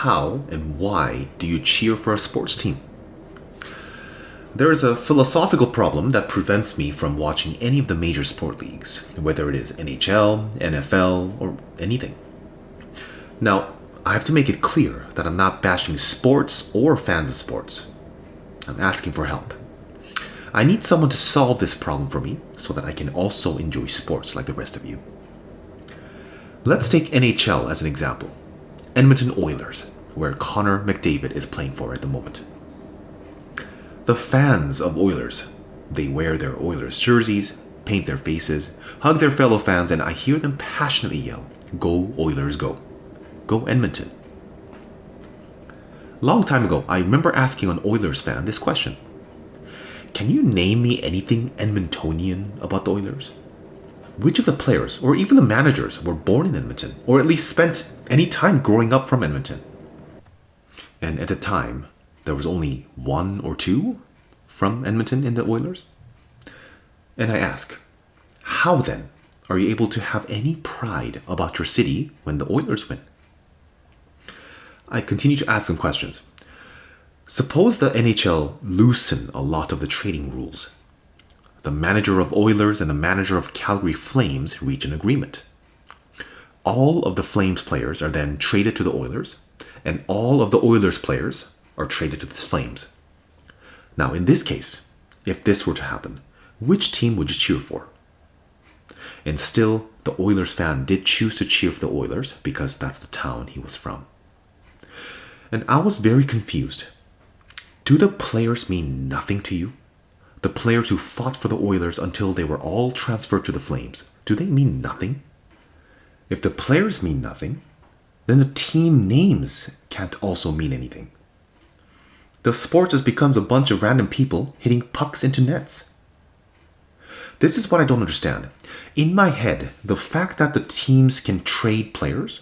how and why do you cheer for a sports team? There is a philosophical problem that prevents me from watching any of the major sport leagues, whether it is NHL, NFL, or anything. Now, I have to make it clear that I'm not bashing sports or fans of sports. I'm asking for help. I need someone to solve this problem for me so that I can also enjoy sports like the rest of you. Let's take NHL as an example. Edmonton Oilers, where Connor McDavid is playing for at the moment. The fans of Oilers, they wear their Oilers jerseys, paint their faces, hug their fellow fans, and I hear them passionately yell, "Go Oilers, go. Go Edmonton." Long time ago, I remember asking an Oilers fan this question. Can you name me anything Edmontonian about the Oilers? Which of the players, or even the managers, were born in Edmonton, or at least spent any time growing up from Edmonton? And at the time, there was only one or two from Edmonton in the Oilers. And I ask, how then are you able to have any pride about your city when the Oilers win? I continue to ask some questions. Suppose the NHL loosen a lot of the trading rules. The manager of Oilers and the manager of Calgary Flames reach an agreement. All of the Flames players are then traded to the Oilers, and all of the Oilers players are traded to the Flames. Now, in this case, if this were to happen, which team would you cheer for? And still, the Oilers fan did choose to cheer for the Oilers because that's the town he was from. And I was very confused. Do the players mean nothing to you? The players who fought for the Oilers until they were all transferred to the Flames, do they mean nothing? If the players mean nothing, then the team names can't also mean anything. The sport just becomes a bunch of random people hitting pucks into nets. This is what I don't understand. In my head, the fact that the teams can trade players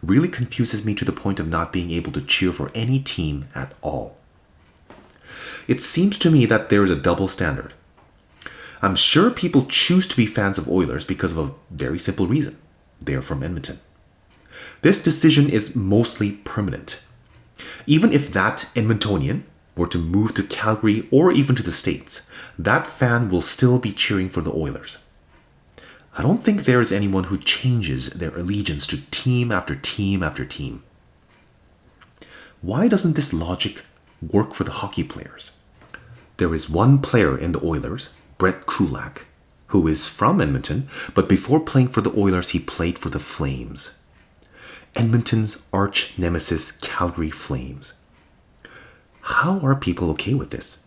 really confuses me to the point of not being able to cheer for any team at all. It seems to me that there is a double standard. I'm sure people choose to be fans of Oilers because of a very simple reason. They are from Edmonton. This decision is mostly permanent. Even if that Edmontonian were to move to Calgary or even to the States, that fan will still be cheering for the Oilers. I don't think there is anyone who changes their allegiance to team after team after team. Why doesn't this logic work for the hockey players? There is one player in the Oilers, Brett Kulak, who is from Edmonton, but before playing for the Oilers, he played for the Flames. Edmonton's arch nemesis, Calgary Flames. How are people okay with this?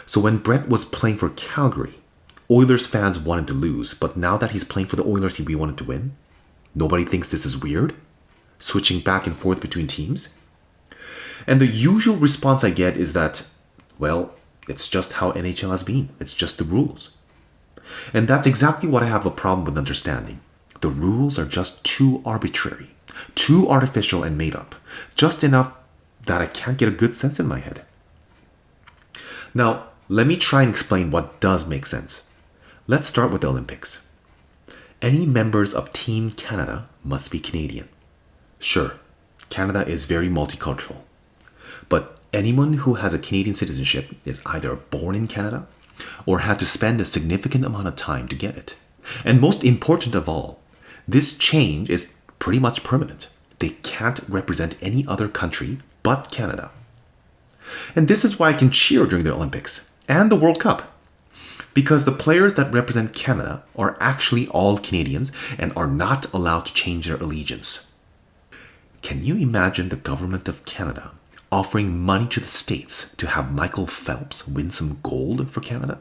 So when Brett was playing for Calgary, Oilers fans wanted to lose, but now that he's playing for the Oilers, we wanted to win? Nobody thinks this is weird? Switching back and forth between teams? And the usual response I get is that, well, it's just how NHL has been. It's just the rules. And that's exactly what I have a problem with understanding. The rules are just too arbitrary, too artificial and made up, just enough that I can't get a good sense in my head. Now, let me try and explain what does make sense. Let's start with the Olympics. Any members of Team Canada must be Canadian. Sure, Canada is very multicultural. But anyone who has a Canadian citizenship is either born in Canada or had to spend a significant amount of time to get it. And most important of all, this change is pretty much permanent. They can't represent any other country but Canada. And this is why I can cheer during the Olympics and the World Cup. Because the players that represent Canada are actually all Canadians and are not allowed to change their allegiance. Can you imagine the government of Canada offering money to the States to have Michael Phelps win some gold for Canada?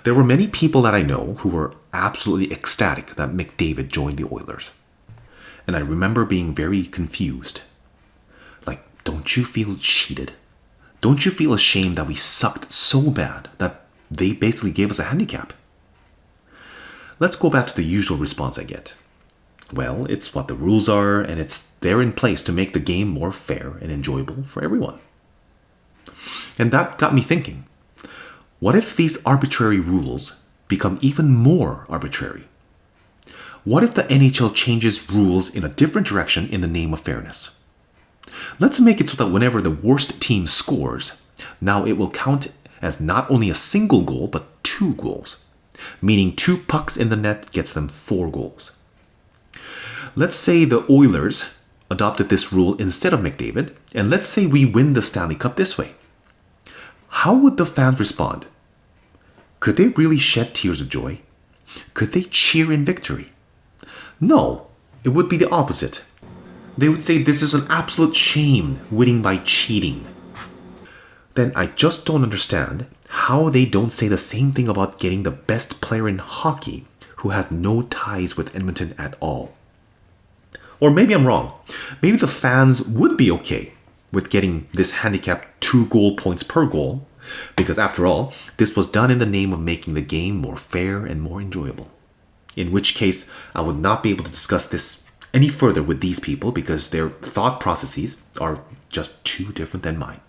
There were many people that I know who were absolutely ecstatic that McDavid joined the Oilers. And I remember being very confused. Like, don't you feel cheated? Don't you feel ashamed that we sucked so bad that they basically gave us a handicap? Let's go back to the usual response I get. Well, it's what the rules are, and it's there in place to make the game more fair and enjoyable for everyone. And that got me thinking, what if these arbitrary rules become even more arbitrary? What if the NHL changes rules in a different direction in the name of fairness? Let's make it so that whenever the worst team scores, now it will count as not only a single goal, but 2 goals, meaning 2 pucks in the net gets them 4 goals. Let's say the Oilers adopted this rule instead of McDavid, and let's say we win the Stanley Cup this way. How would the fans respond? Could they really shed tears of joy? Could they cheer in victory? No, it would be the opposite. They would say this is an absolute shame, winning by cheating. Then I just don't understand how they don't say the same thing about getting the best player in hockey who has no ties with Edmonton at all. Or maybe I'm wrong. Maybe the fans would be okay with getting this handicapped 2 goal points per goal, because after all, this was done in the name of making the game more fair and more enjoyable. In which case, I would not be able to discuss this any further with these people because their thought processes are just too different than mine.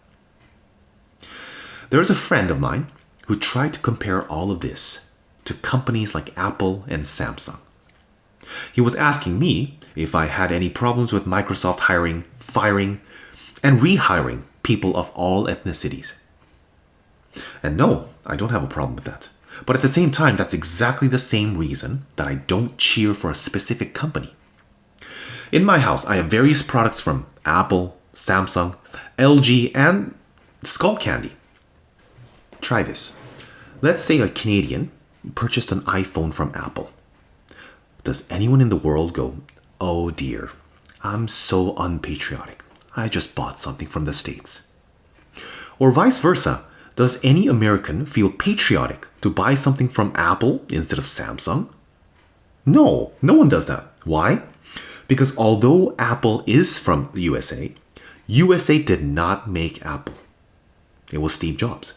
There is a friend of mine who tried to compare all of this to companies like Apple and Samsung. He was asking me if I had any problems with Microsoft hiring, firing, and rehiring people of all ethnicities. And no, I don't have a problem with that. But at the same time, that's exactly the same reason that I don't cheer for a specific company. In my house, I have various products from Apple, Samsung, LG, and Skullcandy. Try this. Let's say a Canadian purchased an iPhone from Apple. Does anyone in the world go, "Oh dear, I'm so unpatriotic. I just bought something from the States"? Or vice versa, does any American feel patriotic to buy something from Apple instead of Samsung? No, no one does that. Why? Because although Apple is from the USA, USA did not make Apple. It was Steve Jobs.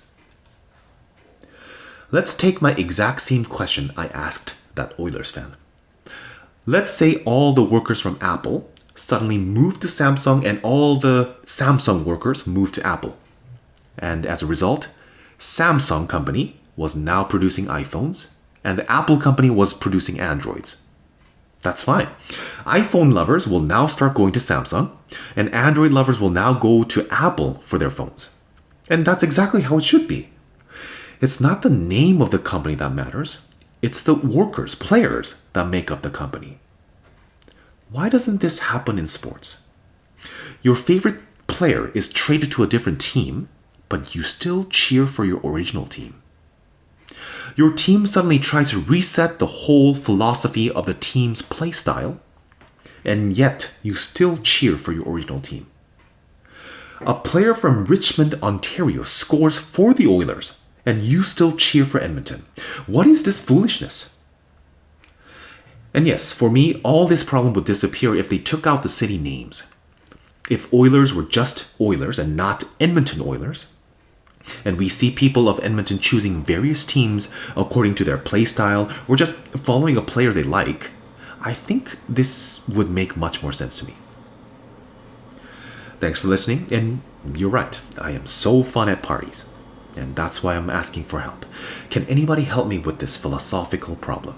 Let's take my exact same question I asked that Oilers fan. Let's say all the workers from Apple suddenly moved to Samsung and all the Samsung workers moved to Apple. And as a result, Samsung company was now producing iPhones and the Apple company was producing Androids. That's fine. iPhone lovers will now start going to Samsung and Android lovers will now go to Apple for their phones. And that's exactly how it should be. It's not the name of the company that matters. It's the workers, players, that make up the company. Why doesn't this happen in sports? Your favorite player is traded to a different team, but you still cheer for your original team. Your team suddenly tries to reset the whole philosophy of the team's play style, and yet you still cheer for your original team. A player from Richmond, Ontario scores for the Oilers, and you still cheer for Edmonton. What is this foolishness? And yes, for me, all this problem would disappear if they took out the city names. If Oilers were just Oilers and not Edmonton Oilers, and we see people of Edmonton choosing various teams according to their play style or just following a player they like, I think this would make much more sense to me. Thanks for listening, and you're right, I am so fun at parties. And that's why I'm asking for help. Can anybody help me with this philosophical problem?